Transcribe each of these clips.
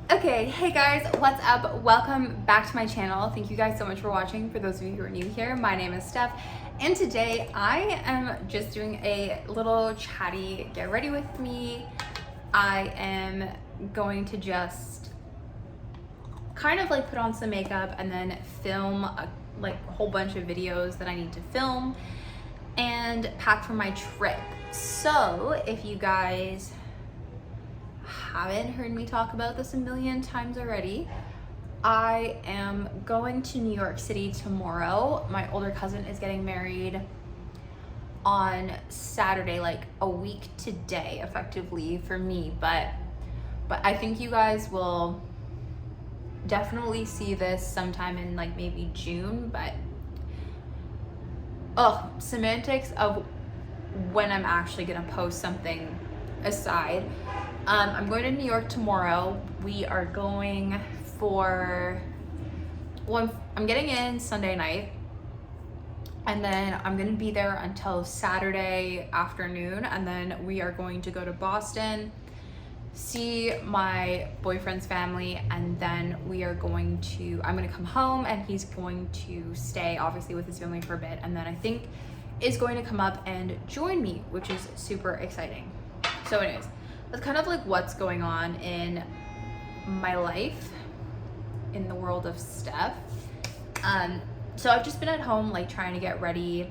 Okay, hey guys, what's up? Welcome back to my channel. Thank you guys so much for watching. For those of you who are new here, my name is Steph, and today I am just doing a little chatty get ready with me. I am going to just kind of like put on some makeup and then film a whole bunch of videos that I need to film and pack for my trip. So if you guys haven't heard me talk about this a million times already, I am going to New York City tomorrow. My older cousin is getting married on Saturday, like a week today effectively for me, but I think you guys will definitely see this sometime in like maybe June. But semantics of when I'm actually gonna post something aside, I'm going to New York tomorrow. We are going for, I'm getting in Sunday night, and then I'm gonna be there until Saturday afternoon, and then we are going to go to Boston, see my boyfriend's family, and then I'm gonna come home and he's going to stay obviously with his family for a bit, and then I think is going to come up and join me, which is super exciting. So anyways, that's kind of like what's going on in my life in the world of Steph. So I've just been at home like trying to get ready,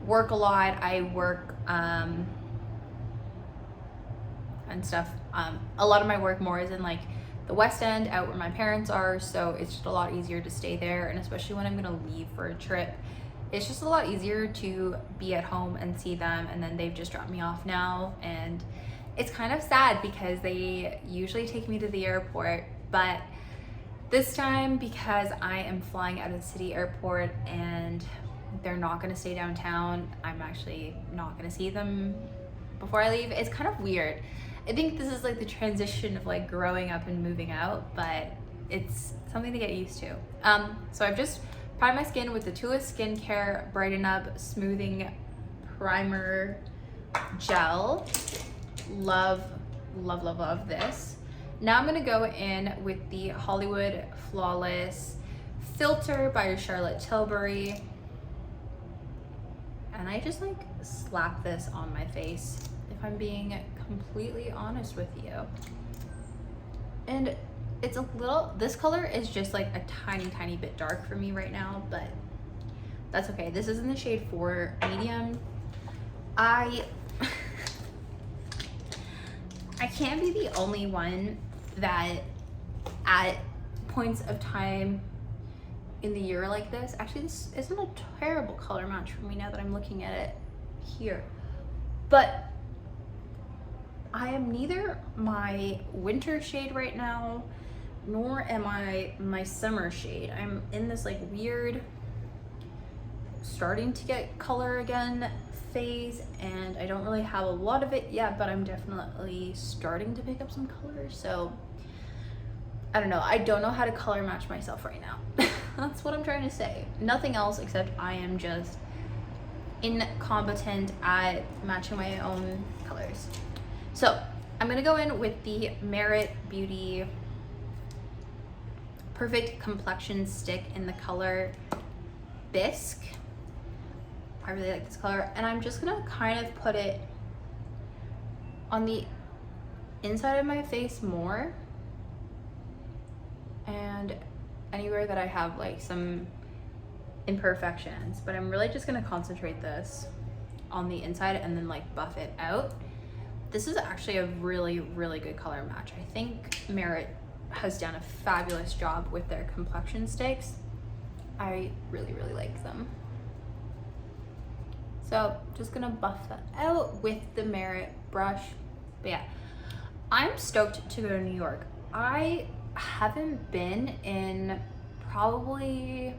work a lot. I work and stuff. A lot of my work more is in like the West End, out where my parents are, so it's just a lot easier to stay there, and especially when I'm gonna leave for a trip, it's just a lot easier to be at home and see them. And then they've just dropped me off now, and it's kind of sad because they usually take me to the airport, but this time, because I am flying out of the city airport and they're not gonna stay downtown, I'm actually not gonna see them before I leave. It's kind of weird. I think this is like the transition of like growing up and moving out, but it's something to get used to. So I've just primed my skin with the Tula Skincare Brighten Up Smoothing Primer Gel. Love this. Now I'm gonna go in with the Hollywood Flawless Filter by Charlotte Tilbury, and I just like slap this on my face, if I'm being completely honest with you. And it's this color is just like a tiny bit dark for me right now, but that's okay. This is in the shade 4 medium. I can't be the only one that at points of time in the year like this, actually this isn't a terrible color match for me now that I'm looking at it here, but I am neither my winter shade right now, nor am I my summer shade. I'm in this like weird starting to get color again phase, and I don't really have a lot of it yet, but I'm definitely starting to pick up some color. So I don't know. I don't know how to color match myself right now. That's what I'm trying to say. Nothing else except I am just incompetent at matching my own colors. So I'm gonna go in with the Merit Beauty Perfect Complexion Stick in the color Bisque. I really like this color, and I'm just gonna kind of put it on the inside of my face more, and anywhere that I have like some imperfections, but I'm really just gonna concentrate this on the inside and then like buff it out. This is actually a really good color match. I think Merit has done a fabulous job with their complexion sticks. I really like them. So just gonna buff that out with the Merit brush. But yeah, I'm stoked to go to New York. I haven't been in probably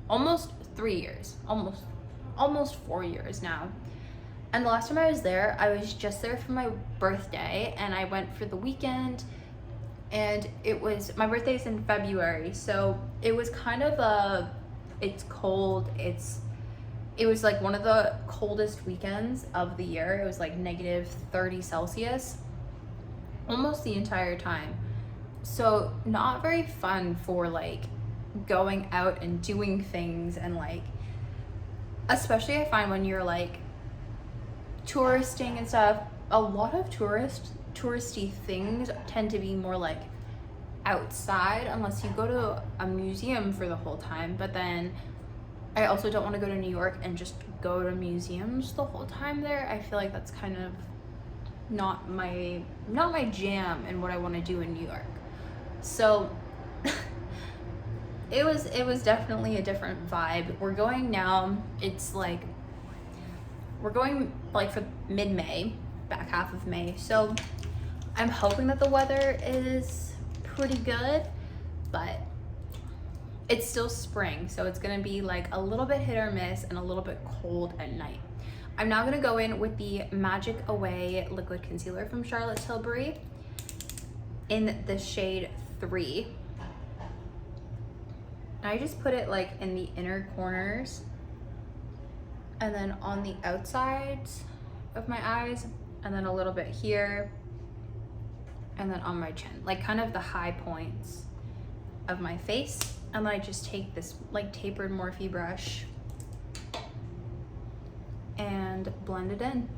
almost 3 years, almost 4 years now. And the last time I was there, I was just there for my birthday, and I went for the weekend, and my birthday's in February, so it was kind of it's cold, it was like one of the coldest weekends of the year. It was like -30 Celsius almost the entire time. So not very fun for like going out and doing things, and like, especially I find when you're like touristing and stuff, a lot of touristy things tend to be more like outside, unless you go to a museum for the whole time. But then I also don't want to go to New York and just go to museums the whole time there. I feel like that's kind of not my jam and what I want to do in New York. So it was definitely a different vibe. We're going now, it's like we're going like for mid-May, back half of May. So I'm hoping that the weather is pretty good, but it's still spring, so it's gonna be like a little bit hit or miss and a little bit cold at night. I'm now gonna go in with the Magic Away liquid concealer from Charlotte Tilbury in the shade 3. I just put it like in the inner corners and then on the outsides of my eyes, and then a little bit here, and then on my chin, like kind of the high points of my face. And then I just take this like tapered Morphe brush and blend it in.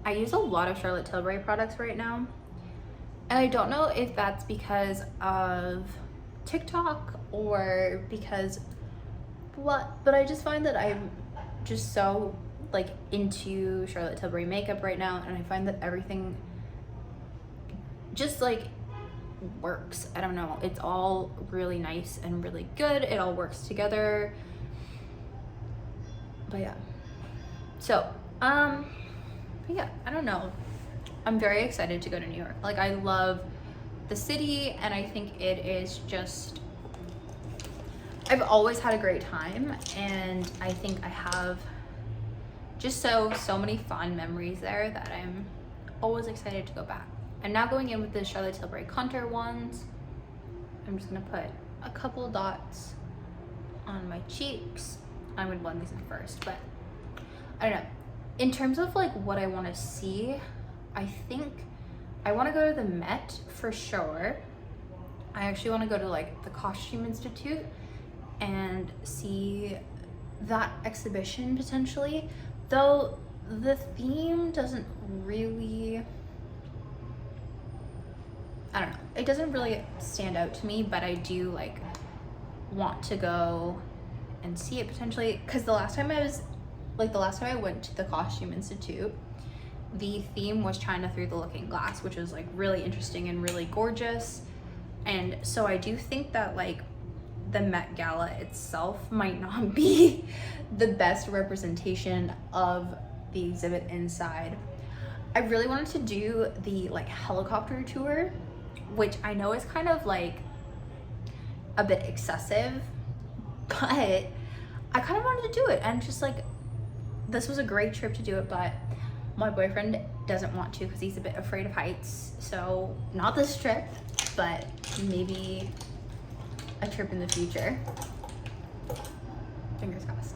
I use a lot of Charlotte Tilbury products right now, and I don't know if that's because of TikTok or because what, but I just find that I'm just so like into Charlotte Tilbury makeup right now, and I find that everything just like works. I don't know, it's all really nice and really good. It all works together. But yeah, so but yeah, I don't know, I'm very excited to go to New York. Like, I love the city, and I think it is just, I've always had a great time, and I think I have just so many fond memories there that I'm always excited to go back. I'm now going in with the Charlotte Tilbury contour ones. I'm just gonna put a couple dots on my cheeks. I'm gonna blend these in first, but I don't know. In terms of like what I wanna see, I think I wanna go to the Met for sure. I actually wanna go to like the Costume Institute and see that exhibition potentially, though the theme doesn't really, I don't know, it doesn't really stand out to me, but I do like want to go and see it potentially, because the last time I went to the Costume Institute, the theme was China Through the Looking Glass, which was like really interesting and really gorgeous. And so I do think that like the Met Gala itself might not be the best representation of the exhibit inside. I really wanted to do the like helicopter tour, which I know is kind of like a bit excessive, but I kind of wanted to do it, and just like, this was a great trip to do it, but my boyfriend doesn't want to because he's a bit afraid of heights. So not this trip, but maybe a trip in the future. Fingers crossed.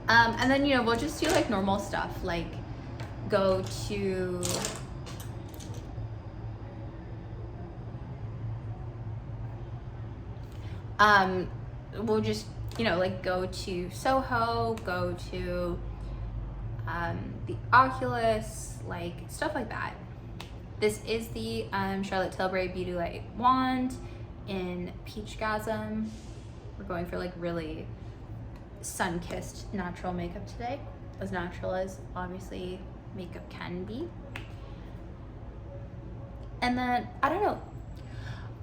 And then, you know, we'll just do like normal stuff, like go to we'll just, you know, like go to Soho, go to the Oculus, like stuff like that. This is the Charlotte Tilbury Beauty Light wand in Peachgasm. We're going for like really sun-kissed natural makeup today, as natural as obviously makeup can be. And then, I don't know,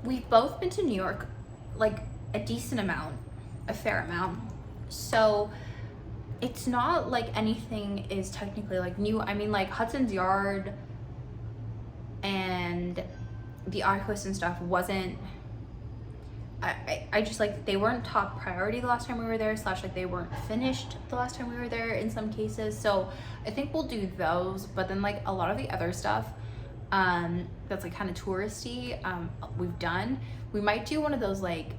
we've both been to New York like a decent amount, a fair amount, so it's not like anything is technically like new. I mean, like Hudson's Yard and the Oculus and stuff wasn't, I just like, they weren't top priority the last time we were there, slash like they weren't finished the last time we were there in some cases. So I think we'll do those, but then like a lot of the other stuff that's like kind of touristy, we've done. We might do one of those like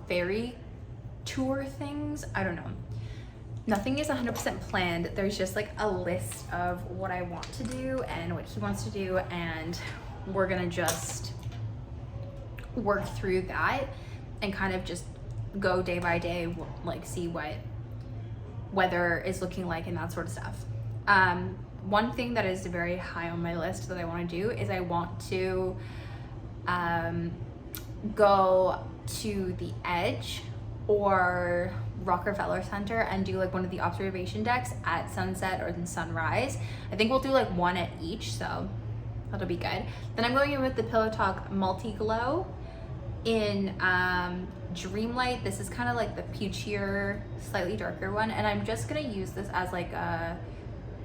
ferry tour things. I don't know. Nothing is 100% planned. There's just like a list of what I want to do and what he wants to do, and we're gonna just work through that and kind of just go day by day, like see what weather is looking like and that sort of stuff. One thing that is very high on my list that I want to do is I want to go to the Edge or Rockefeller Center and do like one of the observation decks at sunset or then sunrise. I think we'll do like one at each, so that'll be good. Then I'm going in with the Pillow Talk Multi Glow in Dreamlight. This is kind of like the peachier, slightly darker one, and I'm just gonna use this as like a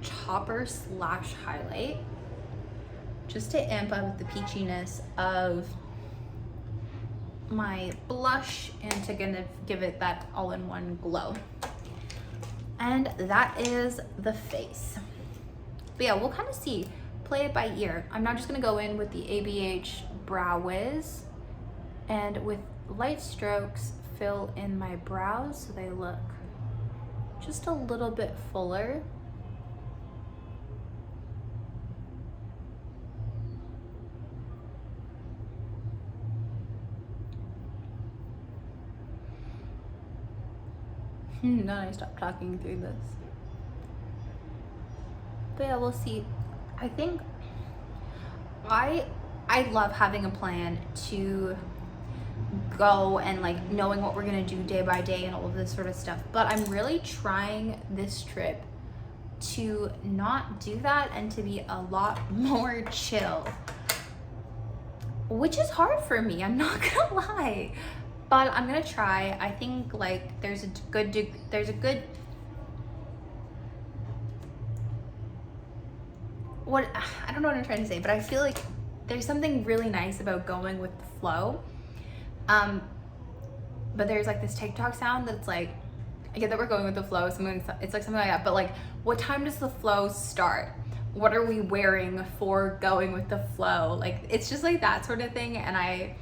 topper slash highlight just to amp up the peachiness of my blush and to kind of give it that all-in-one glow. And that is the face. But yeah, we'll kind of see, play it by ear. I'm now just gonna go in with the ABH Brow Wiz and with light strokes fill in my brows so they look just a little bit fuller. Now I stop talking through this. But yeah, we'll see. I think I love having a plan to go and like knowing what we're gonna do day by day and all of this sort of stuff. But I'm really trying this trip to not do that and to be a lot more chill, which is hard for me, I'm not gonna lie. But I'm gonna try. I think like there's a good what, I don't know what I'm trying to say, but I feel like there's something really nice about going with the flow. But there's like this TikTok sound that's like, I get that we're going with the flow, something, it's like something like that, but like, what time does the flow start? What are we wearing for going with the flow? Like, it's just like that sort of thing, and I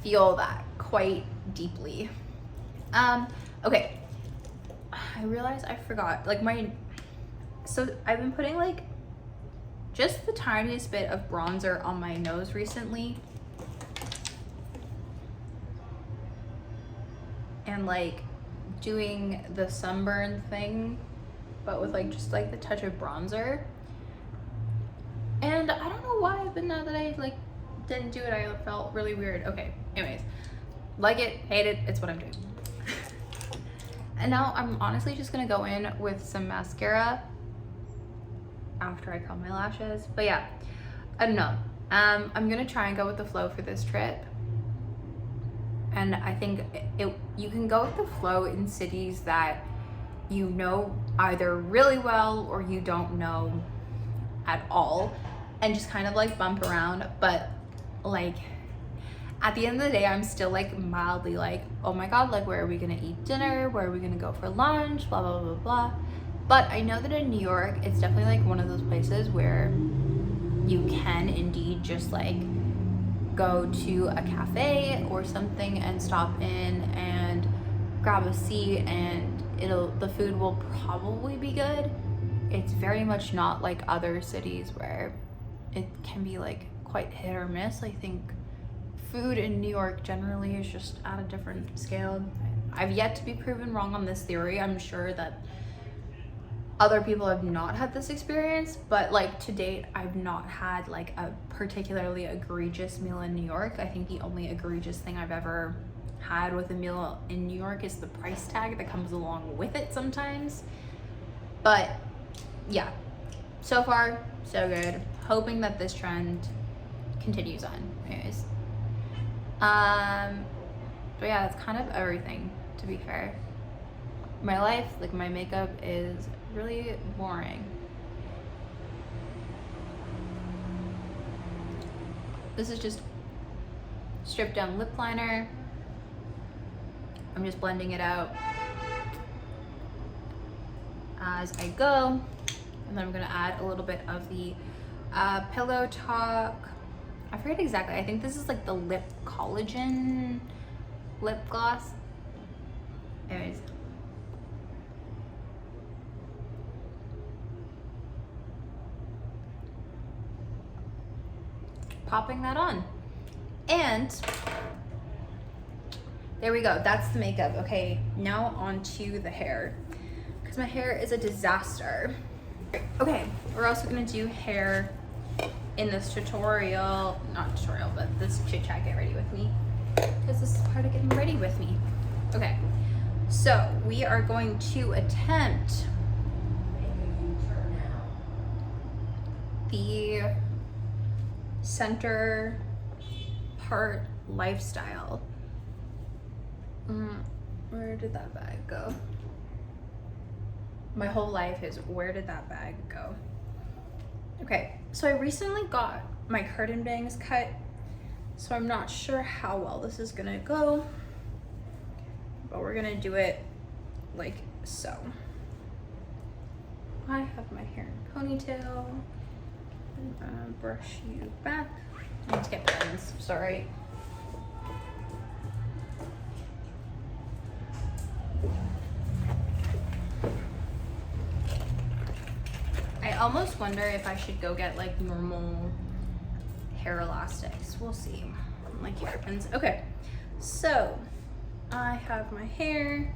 feel that quite deeply. Okay, I realized I forgot, like so I've been putting like just the tiniest bit of bronzer on my nose recently. And like doing the sunburn thing, but with like just like the touch of bronzer. And I don't know why, but now that I like didn't do it, I felt really weird. Okay, anyways, like it, hate it, it's what I'm doing. And now I'm honestly just gonna go in with some mascara after I curl my lashes. But yeah, I don't know. I'm gonna try and go with the flow for this trip. And I think you can go with the flow in cities that you know either really well or you don't know at all, and just kind of like bump around. But like at the end of the day, I'm still like mildly like, oh my god, like where are we gonna eat dinner? Where are we gonna go for lunch? Blah, blah, blah, blah. But I know that in New York, it's definitely like one of those places where you can indeed just like go to a cafe or something and stop in and grab a seat, and the food will probably be good. It's very much not like other cities where it can be like quite hit or miss. I think food in New York generally is just at a different scale. I've yet to be proven wrong on this theory. I'm sure that other people have not had this experience, but like to date, I've not had like a particularly egregious meal in New York. I think the only egregious thing I've ever had with a meal in New York is the price tag that comes along with it sometimes. But yeah, so far so good. Hoping that this trend continues on. Anyways, but yeah, that's kind of everything, to be fair. My life, like my makeup, is really boring. This is just stripped down lip liner. I'm just blending it out as I go, and then I'm gonna add a little bit of the Pillow Talk, I forget exactly, I think this is like the lip collagen lip gloss. Anyways, popping that on. And there we go, that's the makeup. Okay, now on to the hair, because my hair is a disaster. Okay, we're also gonna do hair in this tutorial, not tutorial, but this chit chat get ready with me, because this is part of getting ready with me. Okay, so we are going to attempt the center part lifestyle. Where did that bag go? My whole life is, where did that bag go? Okay, so I recently got my curtain bangs cut, so I'm not sure how well this is gonna go, but we're gonna do it like so. I have my hair in a ponytail. I'm gonna brush you back. I need to get pens, sorry. I almost wonder if I should go get like normal hair elastics. We'll see. Like hairpins. Okay, so I have my hair.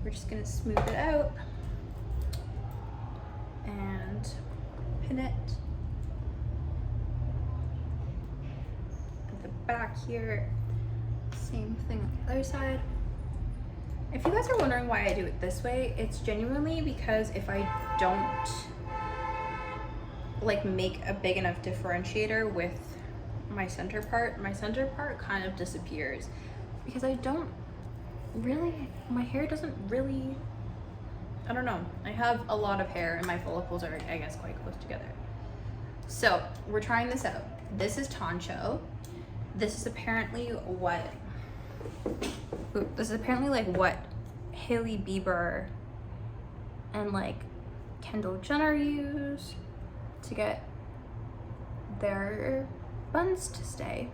We're just gonna smooth it out and pin it at the back here. Same thing on the other side. If you guys are wondering why I do it this way, it's genuinely because if I don't like make a big enough differentiator with my center part kind of disappears, because I don't really, my hair doesn't really, I don't know, I have a lot of hair and my follicles are, I guess, quite close together. So we're trying this out. This is Toncho. This is apparently what, this is apparently like what Hailey Bieber and like Kendall Jenner use to get their buns to stay,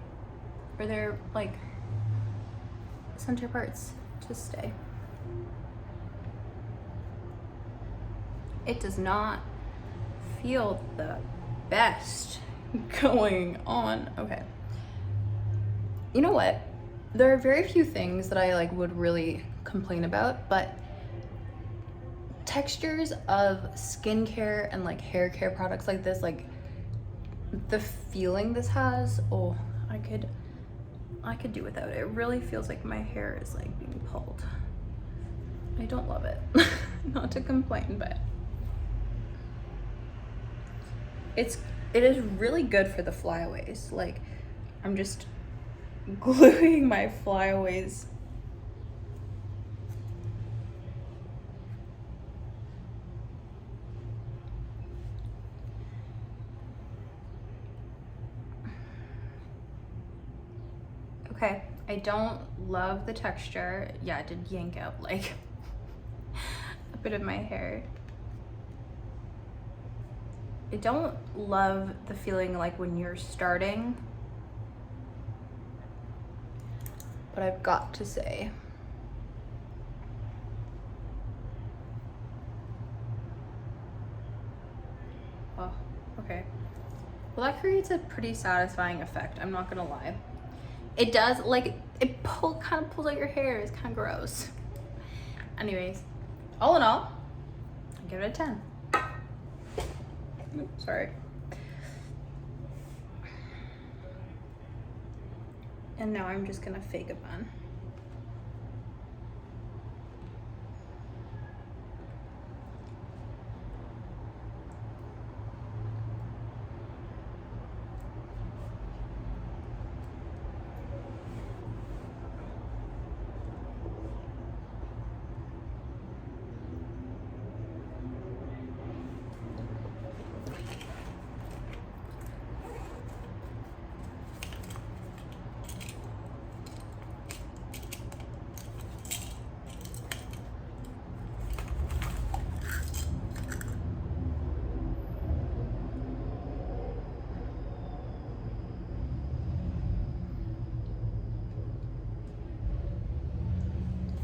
or their like center parts to stay. It does not feel the best going on. Okay, you know what, there are very few things that I like would really complain about, but textures of skincare and like hair care products like this, like the feeling this has, oh, I could do without it. It really feels like my hair is like being pulled. I don't love it. Not to complain, but it is really good for the flyaways. Like, I'm just gluing my flyaways. Okay, I don't love the texture. Yeah, it did yank out like a bit of my hair. I don't love the feeling like when you're starting, but I've got to say, oh, okay. Well, that creates a pretty satisfying effect, I'm not gonna lie. It does, like, it kind of pulls out your hair. It's kind of gross. Anyways, all in all, I give it a 10. Oops, sorry. And now I'm just gonna fake a bun.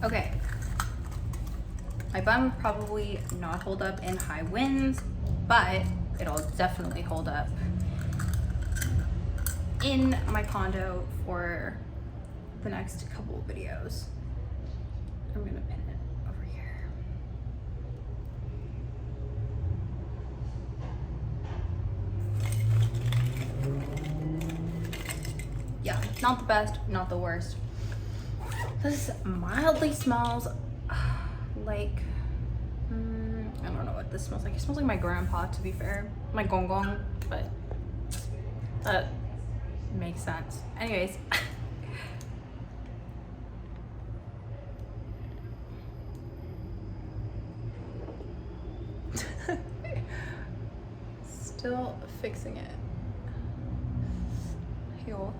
Okay, my bun will probably not hold up in high winds, but it'll definitely hold up in my condo for the next couple of videos. I'm gonna pin it over here. Yeah, not the best, not the worst. This mildly smells like, I don't know what this smells like. It smells like my grandpa, to be fair. My gong gong, but that makes sense. Anyways. Still fixing it. Heal.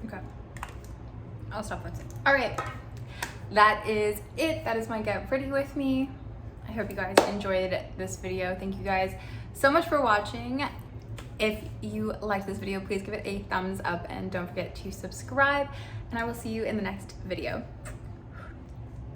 Okay. I'll stop fixing. All right. That is it. That is my get ready with me. I hope you guys enjoyed this video. Thank you guys so much for watching. If you liked this video, please give it a thumbs up and don't forget to subscribe. And I will see you in the next video.